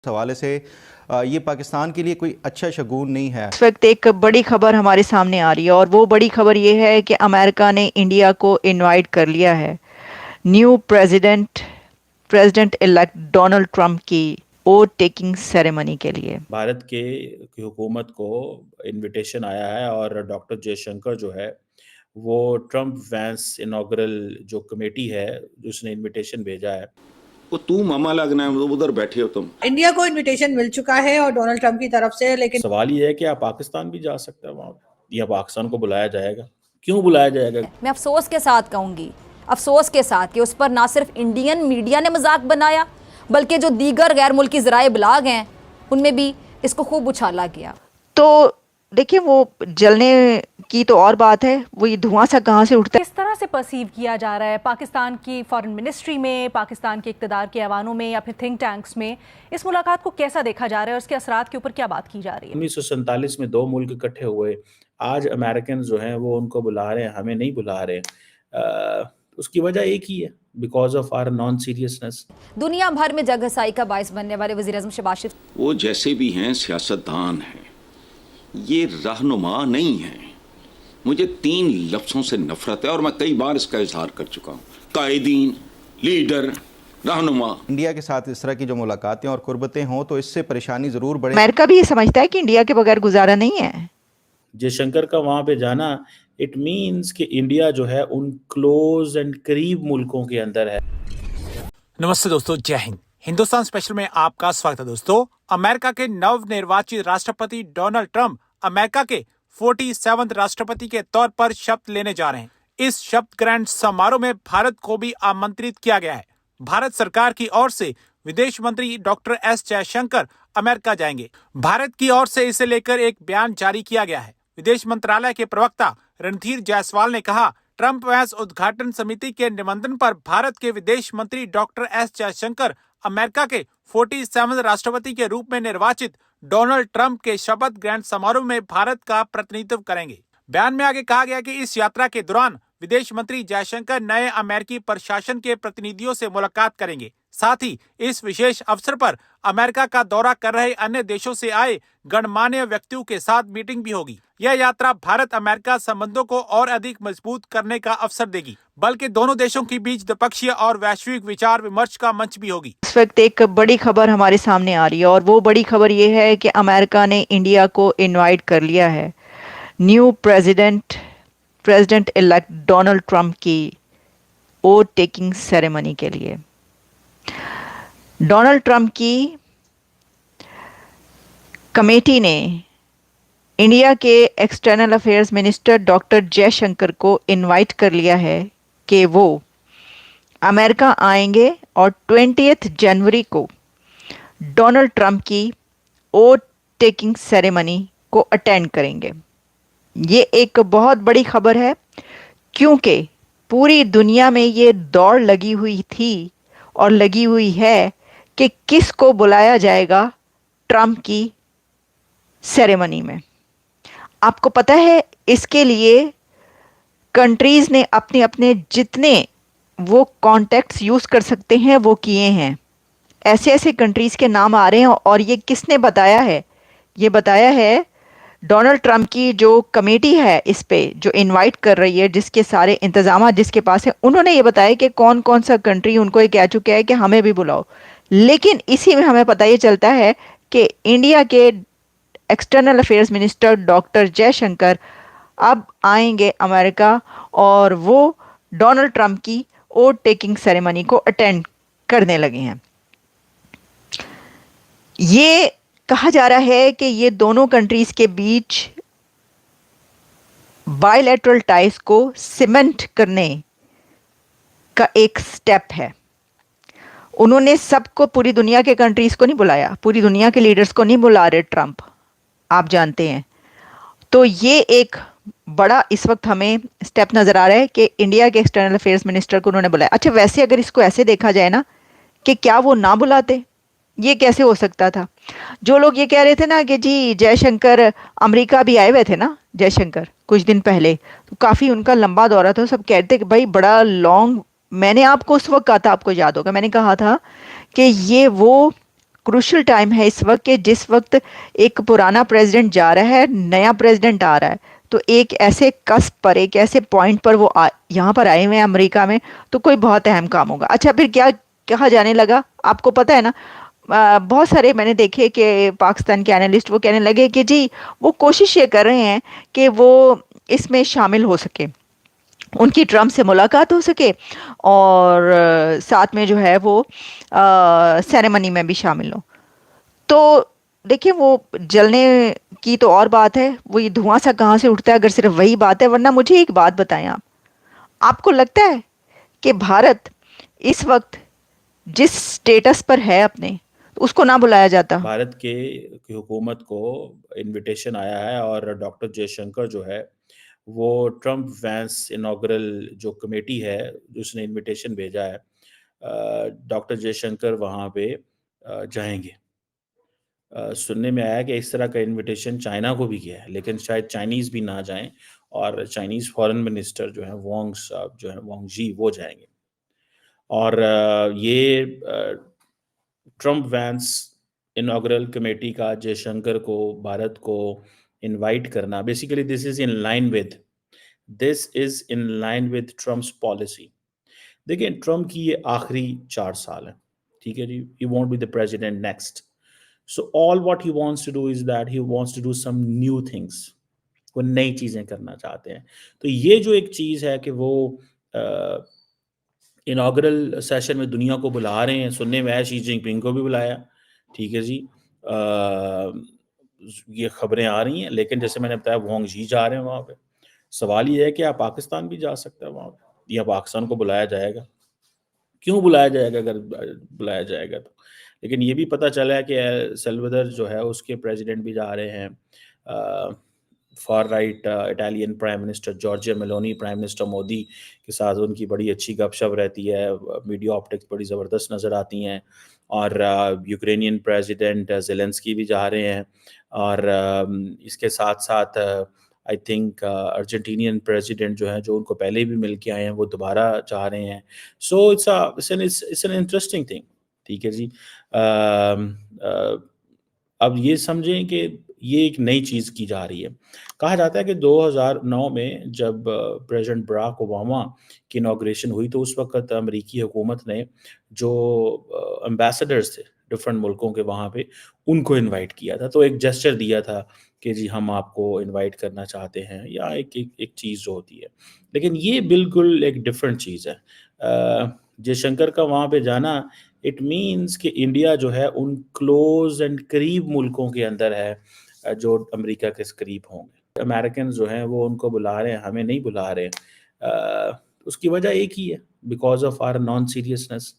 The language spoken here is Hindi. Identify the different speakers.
Speaker 1: हवाले से ये पाकिस्तान के लिए कोई अच्छा शगुन नहीं है।
Speaker 2: इस वक्त एक बड़ी खबर हमारे सामने आ रही है और वो बड़ी खबर ये है कि अमेरिका ने इंडिया को इनवाइट कर लिया है new president elect Donald Trump की ओथ टेकिंग सेरेमनी के लिए।
Speaker 3: भारत की हुकूमत को इनविटेशन आया है और डॉक्टर जयशंकर जो है वो ट्रंप वैंस इनॉग्रल जो कमेटी है उसने इनविटेशन भेजा है।
Speaker 4: वो तू मामा लगना है, उधर बैठे हो तुम।
Speaker 5: इंडिया को इनविटेशन मिल चुका है और डोनाल्ड ट्रंप की तरफ से, लेकिन
Speaker 3: सवाल ये है कि आप पाकिस्तान भी जा सकते हैं वहाँ, या पाकिस्तान को बुलाया जाएगा? क्यों बुलाया जाएगा?
Speaker 6: मैं अफसोस के साथ कहूँगी, अफसोस के साथ कि उस पर ना सिर्फ इंडियन मीडिया ने मजाक बनाया बल्कि जो दीगर गैर मुल्की ज़राए इबलाग हैं उनमें भी इसको खूब उछाला गया।
Speaker 2: तो देखिए, वो जलने की तो और बात है, वो ये धुआं सा कहाँ से उठता है।
Speaker 7: किस तरह से परसीव किया जा रहा है पाकिस्तान की फॉरेन मिनिस्ट्री में, पाकिस्तान के इक़्तिदार के ऐवानों में या फिर थिंक टैंक्स में? इस मुलाकात को कैसा देखा जा रहा है और उसके असरात के ऊपर क्या बात की जा रही है?
Speaker 3: 1947 में दो मुल्क इकट्ठे हुए, आज अमेरिकन जो हैं वो उनको बुला रहे हैं, हमें नहीं बुला रहे। उसकी वजह एक ही है, because of our non seriousness.
Speaker 6: दुनिया भर में जग हसाई का बाइस बनने वाले वज़ीर-ए-आज़म शहबाज शरीफ,
Speaker 4: वो जैसे भी हैं सियासतदान हैं, ये रहनुमा नहीं है। मुझे 3 लफ्ज़ों से नफरत है और मैं कई बार इसका इजहार कर चुका हूँ। कायदीन, लीडर, रहनुमा।
Speaker 1: इंडिया के साथ इस तरह की जो मुलाकातें और कुर्बतें हों तो इससे परेशानी ज़रूर बढ़े।
Speaker 2: अमेरिका भी ये समझता है कि इंडिया के बगैर गुजारा नहीं है।
Speaker 3: जयशंकर का वहाँ पे जाना इट मीन्स कि इंडिया जो है उन क्लोज एंड करीब मुल्कों के अंदर है।
Speaker 8: नमस्ते दोस्तों, जय हिंद। हिंदुस्तान स्पेशल में आपका स्वागत है। दोस्तों, अमेरिका के नवनिर्वाचित राष्ट्रपति डोनाल्ड ट्रंप अमेरिका के 47वें राष्ट्रपति के तौर पर शपथ लेने जा रहे हैं। इस शपथ ग्रहण समारोह में भारत को भी आमंत्रित किया गया है। भारत सरकार की ओर से विदेश मंत्री डॉक्टर एस जयशंकर अमेरिका जाएंगे। भारत की ओर से इसे लेकर एक बयान जारी किया गया है। विदेश मंत्रालय के प्रवक्ता रणधीर जायसवाल ने कहा, ट्रंप वैस उद्घाटन समिति के निमंत्रण पर भारत के विदेश मंत्री डॉक्टर एस जयशंकर अमेरिका के 47वें राष्ट्रपति के रूप में निर्वाचित डोनाल्ड ट्रंप के शपथ ग्रहण समारोह में भारत का प्रतिनिधित्व करेंगे। बयान में आगे कहा गया कि इस यात्रा के दौरान विदेश मंत्री जयशंकर नए अमेरिकी प्रशासन के प्रतिनिधियों से मुलाकात करेंगे। साथ ही इस विशेष अवसर पर अमेरिका का दौरा कर रहे अन्य देशों से आए गणमान्य व्यक्तियों के साथ मीटिंग भी होगी। यह यात्रा भारत अमेरिका संबंधों को और अधिक मजबूत करने का अवसर देगी, बल्कि दोनों देशों के बीच द्विपक्षीय और वैश्विक विचार विमर्श का मंच भी होगी।
Speaker 2: इस वक्त एक बड़ी खबर हमारे सामने आ रही है और वो बड़ी खबर ये है कि अमेरिका ने इंडिया को इनवाइट कर लिया है new president elect Donald Trump की ओथ टेकिंग सेरेमनी के लिए। डोनाल्ड ट्रंप की कमेटी ने इंडिया के external affairs minister doctor Jaishankar को इनवाइट कर लिया है कि वो अमेरिका आएंगे और 20 जनवरी को डोनाल्ड ट्रंप की ओथ टेकिंग सेरेमनी को अटेंड करेंगे। ये एक बहुत बड़ी खबर है क्योंकि पूरी दुनिया में ये दौड़ लगी हुई थी और लगी हुई है कि किसको बुलाया जाएगा ट्रंप की सेरेमनी में। आपको पता है, इसके लिए कंट्रीज़ ने अपने अपने जितने वो कॉन्टैक्ट्स यूज़ कर सकते हैं वो किए हैं। ऐसे ऐसे कंट्रीज़ के नाम आ रहे हैं और ये किसने बताया है? ये बताया है डोनाल्ड ट्रंप की जो कमेटी है इस पे जो इनवाइट कर रही है, जिसके सारे इंतजाम जिसके पास है, उन्होंने ये बताया कि कौन कौन सा कंट्री उनको ये कह चुका है कि हमें भी बुलाओ। लेकिन इसी में हमें पता ये चलता है कि इंडिया के external affairs minister doctor Jaishankar अब आएंगे अमेरिका और वो डोनाल्ड ट्रंप की ओथ टेकिंग सेरेमनी को अटेंड करने लगे हैं। ये कहा जा रहा है कि ये दोनों कंट्रीज के बीच बायलैटरल टाइज को सीमेंट करने का एक स्टेप है। उन्होंने सबको, पूरी दुनिया के कंट्रीज को नहीं बुलाया, पूरी दुनिया के लीडर्स को नहीं बुला रहे ट्रंप, आप जानते हैं। तो ये एक बड़ा इस वक्त हमें स्टेप नज़र आ रहा है कि इंडिया के एक्सटर्नल अफेयर्स मिनिस्टर को उन्होंने बुलाया। अच्छा, वैसे अगर इसको ऐसे देखा जाए ना कि क्या वो ना बुलाते, ये कैसे हो सकता था? जो लोग ये कह रहे थे ना कि जी जयशंकर अमेरिका भी आए हुए थे ना, जयशंकर कुछ दिन पहले, तो काफ़ी उनका लंबा दौरा था, सब कहते कि भाई बड़ा लॉन्ग। मैंने आपको उस वक्त कहा था, आपको याद होगा, मैंने कहा था कि ये वो क्रूशल टाइम है इस वक्त, के जिस वक्त एक पुराना प्रेसिडेंट जा रहा है, नया प्रेसिडेंट आ रहा है, तो एक ऐसे कस्प पर, एक ऐसे पॉइंट पर वो यहाँ पर आए हुए हैं अमेरिका में, तो कोई बहुत अहम काम होगा। अच्छा, फिर क्या कहा जाने लगा, आपको पता है ना, बहुत सारे मैंने देखे कि पाकिस्तान के एनालिस्ट वो कहने लगे कि जी वो कोशिश ये कर रहे हैं कि वो इसमें शामिल हो सके, उनकी ट्रम्प से मुलाकात हो सके, और साथ में जो है वो सेरेमनी में भी शामिल हो। तो देखिए, वो जलने की तो और बात है, वो ये धुआं सा कहाँ से उठता है अगर सिर्फ वही बात है। वरना मुझे एक बात बताएं आप, आपको लगता है कि भारत इस वक्त जिस स्टेटस पर है अपने, उसको ना बुलाया जाता?
Speaker 3: भारत की हुकूमत को इनविटेशन आया है और डॉक्टर जयशंकर जो है वो ट्रम्प वैंस इनॉग्रल जो कमेटी है उसने इनविटेशन भेजा है, डॉक्टर जयशंकर वहाँ पे जाएंगे। सुनने में आया कि इस तरह का इनविटेशन चाइना को भी किया है, लेकिन शायद चाइनीज़ भी ना जाएं और चाइनीज़ फॉरेन मिनिस्टर जो है वांग साहब जो है वांग जी वो जाएंगे। और ये ट्रम्प वैंस इनॉग्रल कमेटी का जयशंकर को भारत को इनवाइट करना, basically this is in line with Trump's policy. देखिए, ट्रम्प की ये आखिरी 4 साल है, ठीक है जी, he won't be the president next. So all what he wants to do is that he wants to do some new things, वो नई चीज़ें करना चाहते हैं। तो ये जो एक चीज़ है कि वो इनॉग्रल सेशन में दुनिया को बुला रहे हैं, सुनने में आया शी जिनपिंग को भी बुलाया, ठीक है जी। ये खबरें आ रही हैं, लेकिन जैसे मैंने बताया वांग जी जा रहे हैं वहाँ पे। सवाल ये है कि आप पाकिस्तान भी जा सकता है वहाँ पे, या पाकिस्तान को बुलाया जाएगा? क्यों बुलाया जाएगा अगर बुलाया जाएगा तो? लेकिन ये भी पता चला है कि सेल्वाडोर जो है उसके प्रेसिडेंट भी जा रहे हैं। Far right Italian prime minister Giorgia Meloni, prime minister Modi के साथ उनकी बड़ी अच्छी गपशप रहती है, मीडिया ऑप्टिक्स बड़ी ज़बरदस्त नज़र आती हैं। और यूक्रेनियन प्रेसिडेंट ज़ेलेंस्की भी जा रहे हैं, और इसके साथ साथ आई थिंक अर्जेंटीनियन प्रेसिडेंट जो है, जो उनको पहले भी मिल के आए हैं, वो दोबारा जा रहे हैं। So it's an interesting thing, ठीक है जी। अब ये समझें कि ये एक नई चीज़ की जा रही है। कहा जाता है कि 2009 में जब प्रेसिडेंट बराक ओबामा की इनॉग्रेशन हुई, तो उस वक़्त अमेरिकी हुकूमत ने जो एम्बेसडर्स थे डिफरेंट मुल्कों के वहाँ पे, उनको इनवाइट किया था। तो एक जेस्चर दिया था कि जी हम आपको इनवाइट करना चाहते हैं, या एक चीज़ जो होती है। लेकिन ये बिल्कुल एक डिफरेंट चीज़ है। जयशंकर का वहाँ पे जाना, इट मीन्स कि इंडिया जो है उन क्लोज एंड करीब मुल्कों के अंदर है जो अमेरिका के करीब होंगे। अमेरिकन जो हैं वो उनको बुला रहे हैं, हमें नहीं बुला रहे हैं। उसकी वजह एक ही है, because of our non seriousness.